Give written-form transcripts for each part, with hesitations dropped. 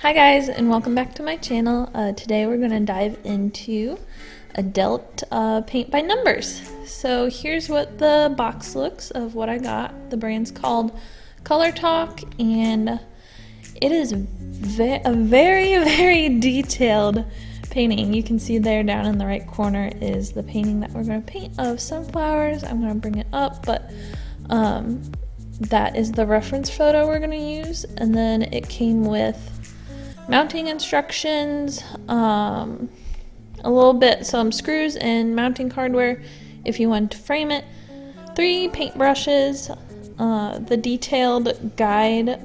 Hi guys, and welcome back to my channel. Today we're going to dive into adult paint by numbers. So here's what the box looks of what I got. The brand's called Color Talk, and it is a very detailed painting. You can see there down in the right corner is the painting that we're going to paint of sunflowers. I'm going to bring it up, but that is the reference photo we're going to use, and then it came with mounting instructions, a little bit, some screws and mounting hardware if you want to frame it, 3 paintbrushes, the detailed guide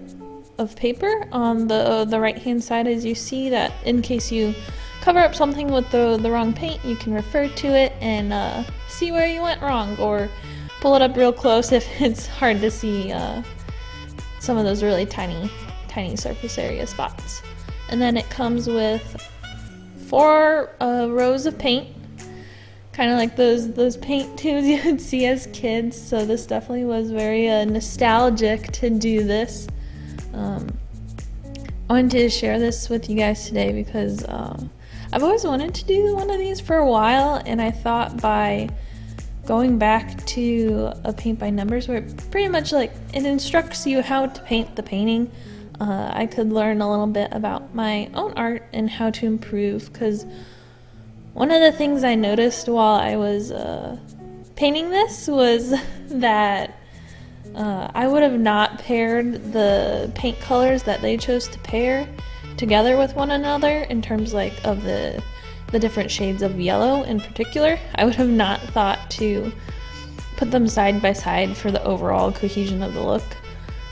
of paper on the right hand side, as you see, that in case you cover up something with the wrong paint, you can refer to it and see where you went wrong, or pull it up real close if it's hard to see some of those really tiny surface area spots. And then it comes with 4 rows of paint, kind of like those paint tubes you would see as kids. So this definitely was very nostalgic to do this. I wanted to share this with you guys today because I've always wanted to do one of these for a while, and I thought by going back to a paint by numbers, where it pretty much like it instructs you how to paint the painting, I could learn a little bit about my own art and how to improve, because one of the things I noticed while I was painting this was that I would have not paired the paint colors that they chose to pair together with one another in terms like of the different shades of yellow in particular. I would have not thought to put them side by side for the overall cohesion of the look.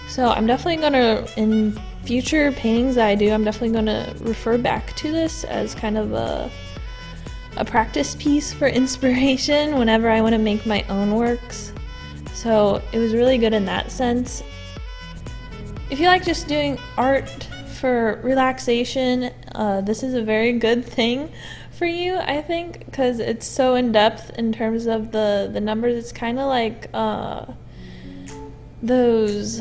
So I'm definitely going to, in future paintings that I do, I'm definitely going to refer back to this as kind of a practice piece for inspiration whenever I want to make my own works. So it was really good in that sense. If you like just doing art for relaxation, this is a very good thing for you, I think, because it's so in-depth in terms of the numbers. It's kind of like those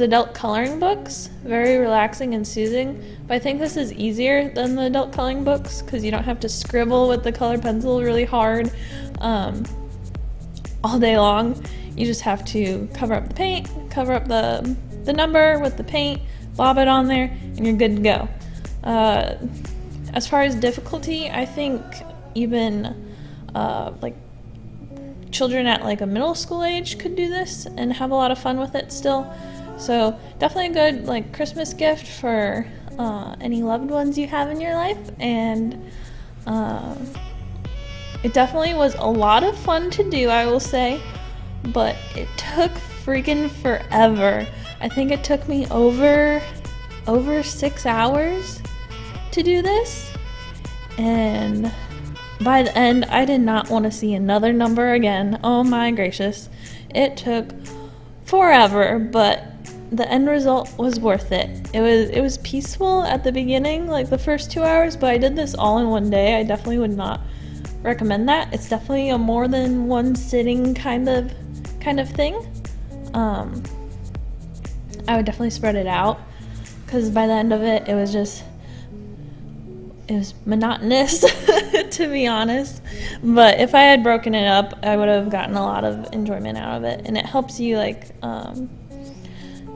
adult coloring books, very relaxing and soothing. But I think this is easier than the adult coloring books because you don't have to scribble with the colored pencil really hard all day long. You just have to cover up the paint, cover up the number with the paint, bob it on there, and you're good to go. As far as difficulty, I think even like children at like a middle school age could do this and have a lot of fun with it still. So definitely a good like Christmas gift for any loved ones you have in your life, and it definitely was a lot of fun to do, I will say, but it took freaking forever. I think it took me over 6 hours to do this, and by the end I did not want to see another number again. Oh my gracious, it took forever, but the end result was worth it. It was peaceful at the beginning, like the first 2 hours, but I did this all in one day. I definitely would not recommend that. It's definitely a more than one sitting kind of thing. I would definitely spread it out, because by the end of it, it was monotonous to be honest. But if I had broken it up, I would have gotten a lot of enjoyment out of it, and it helps you like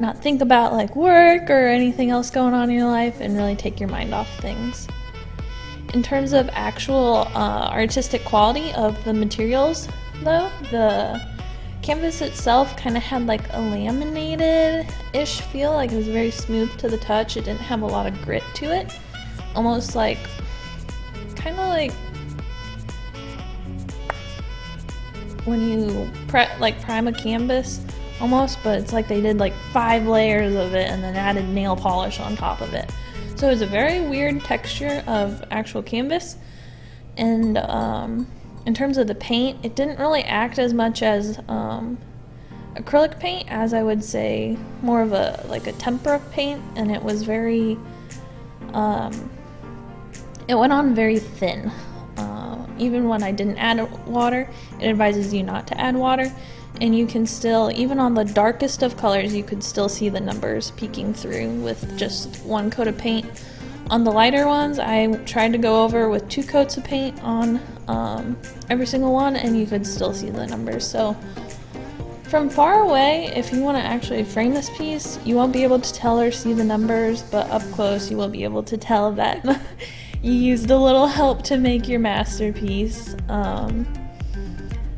not think about like work or anything else going on in your life and really take your mind off things. In terms of actual artistic quality of the materials though, the canvas itself kind of had like a laminated-ish feel, like it was very smooth to the touch. It didn't have a lot of grit to it, almost like kind of like when you prime a canvas almost, but it's like they did like 5 layers of it and then added nail polish on top of it. So it was a very weird texture of actual canvas. And in terms of the paint, it didn't really act as much as acrylic paint as I would say more of a tempera paint, and it was very it went on very thin. Even when I didn't add water, it advises you not to add water. and you can still, even on the darkest of colors, you could still see the numbers peeking through with just one coat of paint. On the lighter ones, I tried to go over with 2 coats of paint on every single one, and you could still see the numbers. So from far away, if you want to actually frame this piece, you won't be able to tell or see the numbers, but up close you will be able to tell that you used a little help to make your masterpiece.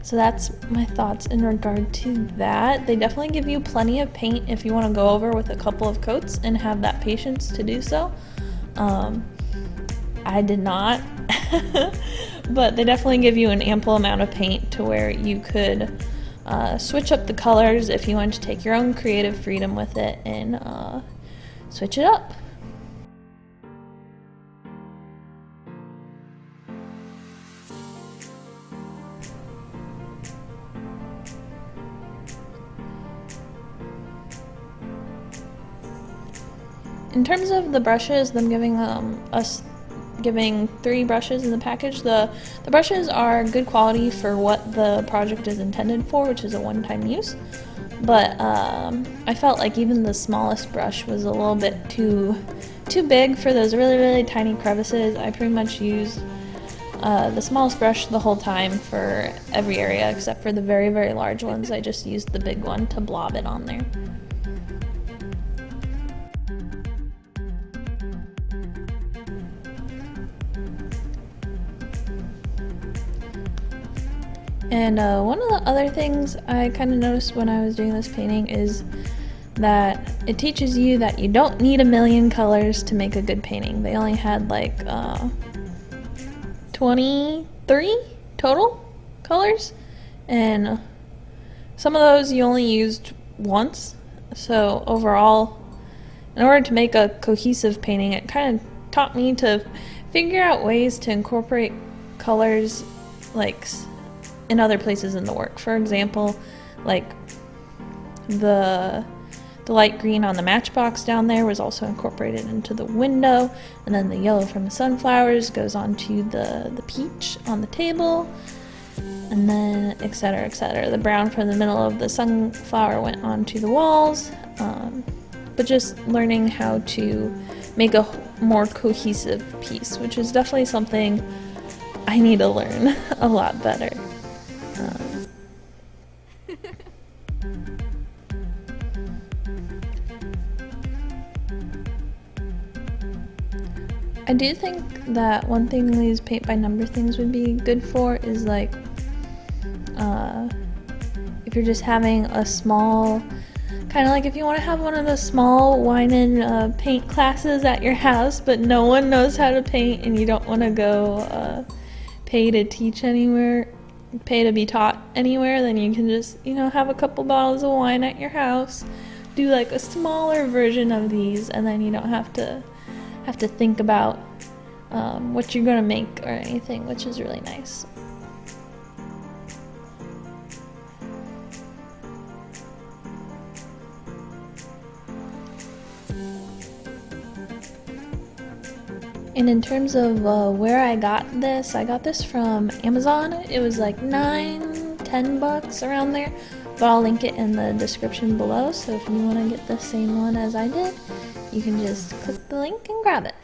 So that's my thoughts in regard to that. They definitely give you plenty of paint if you want to go over with a couple of coats and have that patience to do so. I did not, but they definitely give you an ample amount of paint to where you could switch up the colors if you want to take your own creative freedom with it and switch it up. In terms of the brushes, them giving us giving 3 brushes in the package. The brushes are good quality for what the project is intended for, which is a one-time use. But I felt like even the smallest brush was a little bit too big for those really tiny crevices. I pretty much used the smallest brush the whole time for every area except for the very large ones. I just used the big one to blob it on there. And one of the other things I kind of noticed when I was doing this painting is that it teaches you that you don't need a million colors to make a good painting. They only had like 23 total colors, and some of those you only used once. So overall, in order to make a cohesive painting, it kind of taught me to figure out ways to incorporate colors like in other places in the work. For example, like the light green on the matchbox down there was also incorporated into the window, and then the yellow from the sunflowers goes onto the peach on the table, and then etc. The brown from the middle of the sunflower went onto the walls. But just learning how to make a more cohesive piece, which is definitely something I need to learn a lot better. I do think that one thing these paint by number things would be good for is like if you're just having a small, kind of like if you want to have one of the small wine and paint classes at your house, but no one knows how to paint and you don't want to go pay to teach anywhere, pay to be taught anywhere, then you can just, have a couple bottles of wine at your house, do like a smaller version of these, and then you don't have to think about what you're gonna make or anything, which is really nice. And in terms of where I got this from Amazon. It was like $9-10 around there, but I'll link it in the description below, so if you want to get the same one as I did, you can just click the link and grab it.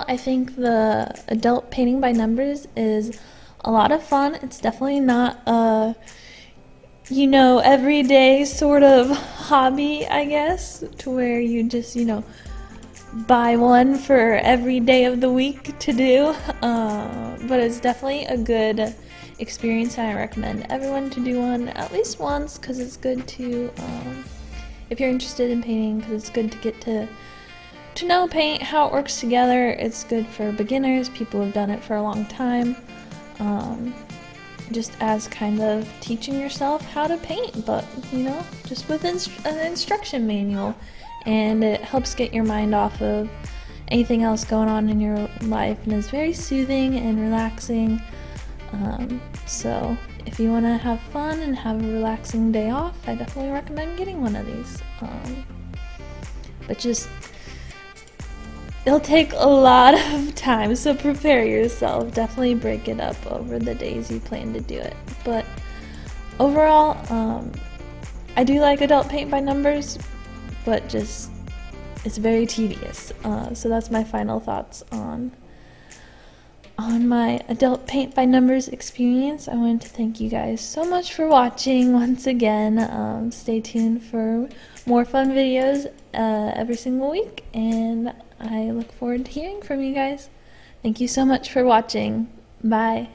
I think the adult painting by numbers is a lot of fun. It's definitely not a, everyday sort of hobby, I guess, to where you just, buy one for every day of the week to do. But it's definitely a good experience, and I recommend everyone to do one at least once, because it's good to, if you're interested in painting, because it's good to get to know paint, how it works together. It's good for beginners, people who've done it for a long time, just as kind of teaching yourself how to paint, but just with an instruction manual, and it helps get your mind off of anything else going on in your life, and is very soothing and relaxing. So if you want to have fun and have a relaxing day off, I definitely recommend getting one of these. But it'll take a lot of time, so prepare yourself. Definitely break it up over the days you plan to do it. But overall, I do like adult paint by numbers, but it's very tedious. So that's my final thoughts on my adult paint by numbers experience. I wanted to thank you guys so much for watching once again. Stay tuned for more fun videos every single week, and I look forward to hearing from you guys. Thank you so much for watching. Bye.